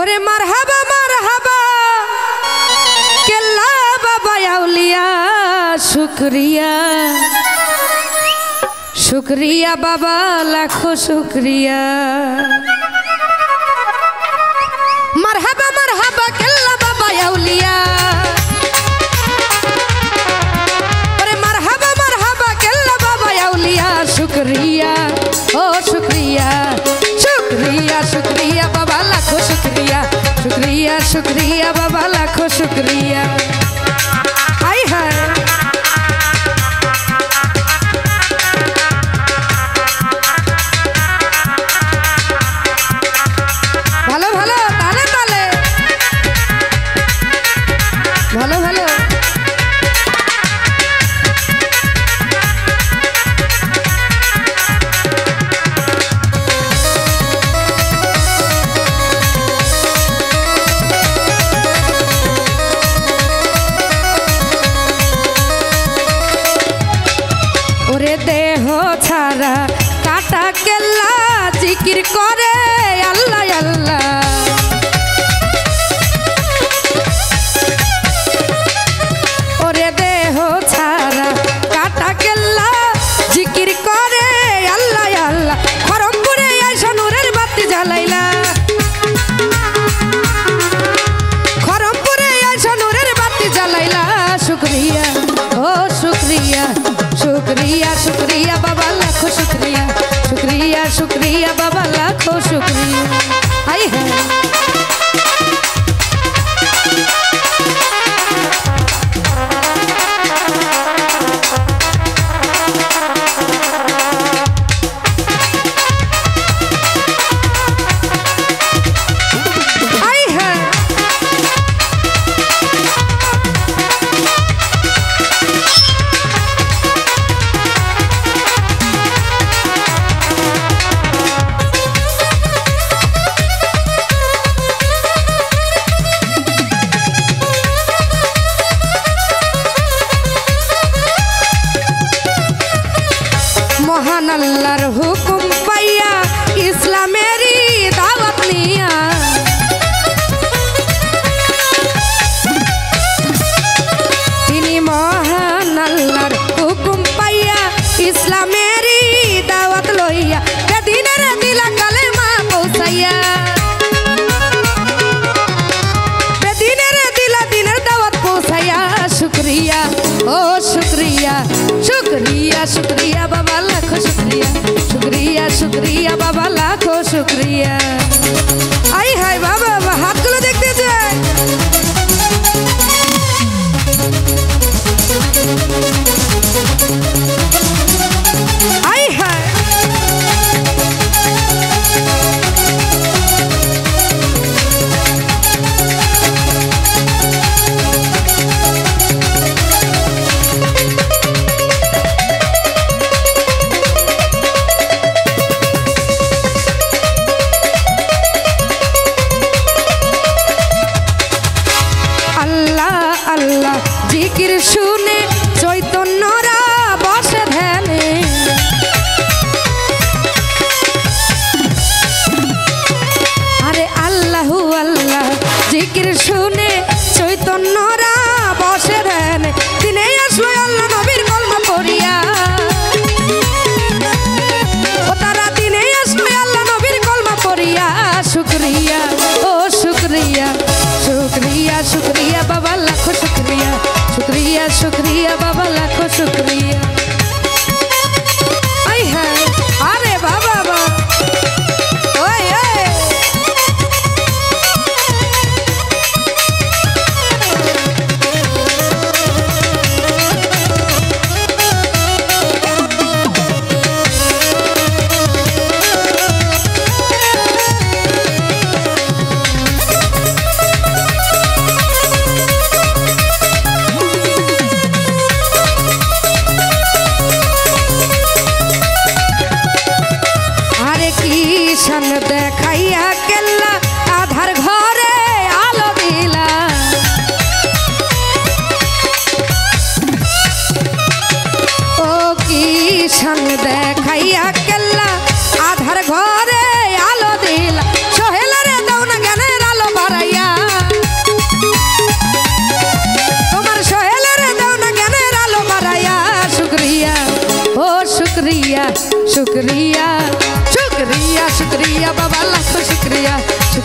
ওরে মারহাবা মারহাবা কেল্লা বাবা আউলিয়া শুকরিয়া শুকরিয়া বাবা লাখো শুকরিয়া মারহাবা মারহাবা কেল্লা বাবা আউলিয়া ওরে মারহাবা মারহাবা কেল্লা বাবা আউলিয়া শুকরিয়া ও শুকরিয়া शुक्रिया शुक्रिया बाबा लाखों शुक्रिया शुक्रिया शुक्रिया बाबा लाखों शुक्रिया आई है ভালো ভালো তালে তালে ভালো ভালো देह छाड़ा काटा केल्ला जिकिर करे अल्लाह अल्लाह ओरे देह छाड़ा काटा केल्ला जिकिर करे अल्लाह अल्लाह खरमपुरे आइसा नूरेर बाती জ্বালাইলা खरमपुरे आइसा नूरेर बाती জ্বালাইলা शुक्रिया ओ शुक्रिया शुक्रिया शुक्रिया बाबा लाखों शुक्रिया शुक्रिया शुक्रिया बाबा लाखों शुक्रिया आई है महान अल्लाहर हुकुम पाइया इस्लामेरी दावत निया तिनी महान अल्लाहर हुकुम पाइया इस्लामेरी दावत लइया दिनेर दिला कलेमा पौंछाइया दिनेर दिला दिनेर दावत पौंछाइया शुक्रिया ओ शुक्रिया शुक्रिया शुक्रिया बाबा लाखों शुक्रिया शुक्रिया शुक्रिया बाबा लाखों शुक्रिया आई हाय बाबा हाथ गुलो देखते जाए आई हाय अल्लाह जिकिर शुने चैतन्यरा बसे ध्याने अरे अल्लाह अल्लाह जिकिर शुने चैतन्यरा बसे ध्याने दिने आसलो अल्लाह नबीर कलमा पढ़िया ओ तारा दिने आसलो अल्लाह नबीर कलमा पढ़िया शुक्रिया ओ शुक्रिया शुक्रिया शुक्रिया बाबा लाखों शुक्रिया शुक्रिया शुक्रिया बाबा लाखों शुक्रिया आई है अरे बाबा बाबा ओए ओए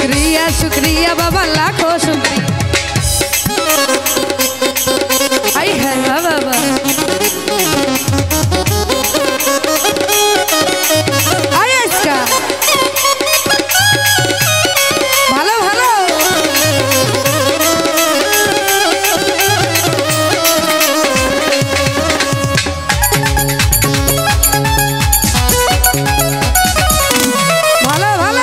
शुक्रिया शुक्रिया बाबा लाखों शुक्रिया। आई है बाबा आया इसका ভালো ভালো ভালো ভালো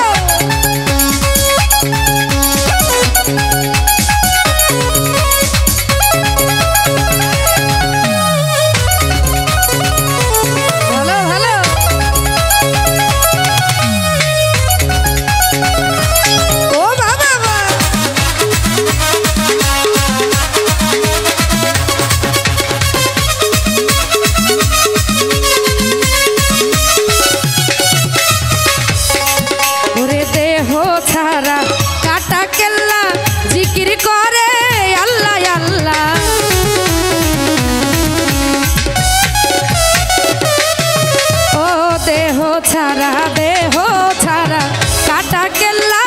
ভালো ভালো ও বাবা বাবা ওরে দেহ ছাড়া কাটা কেল্লা জিকির করে আল্লাহ আল্লাহ ও দেহ ছাড়া কাটা কেল্লা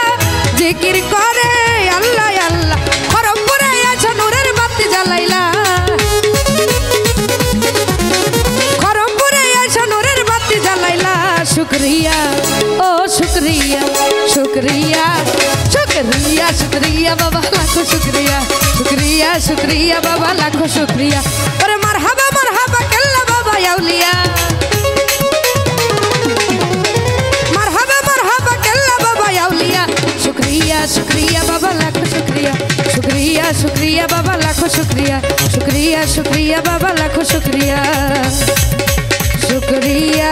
জিকির করে আল্লাহ আল্লাহ খরমপুরে আছো নূরের বাতি জ্বালাইলা খরমপুরে আছো নূরের বাতি জ্বালাইলা শুক্রিয়া ও শুক্রিয়া शुक्रिया शुक्रिया शुक्रिया बाबा लाखों शुक्रिया शुक्रिया शुक्रिया बाबा लाखों शुक्रिया अरे मरहबा कल्ला बाबा याउलिया मरहबा कल्ला बाबा याउलिया शुक्रिया शुक्रिया बाबा लाखों शुक्रिया शुक्रिया शुक्रिया बाबा लाखों शुक्रिया शुक्रिया शुक्रिया बाबा लाखों शुक्रिया शुक्रिया।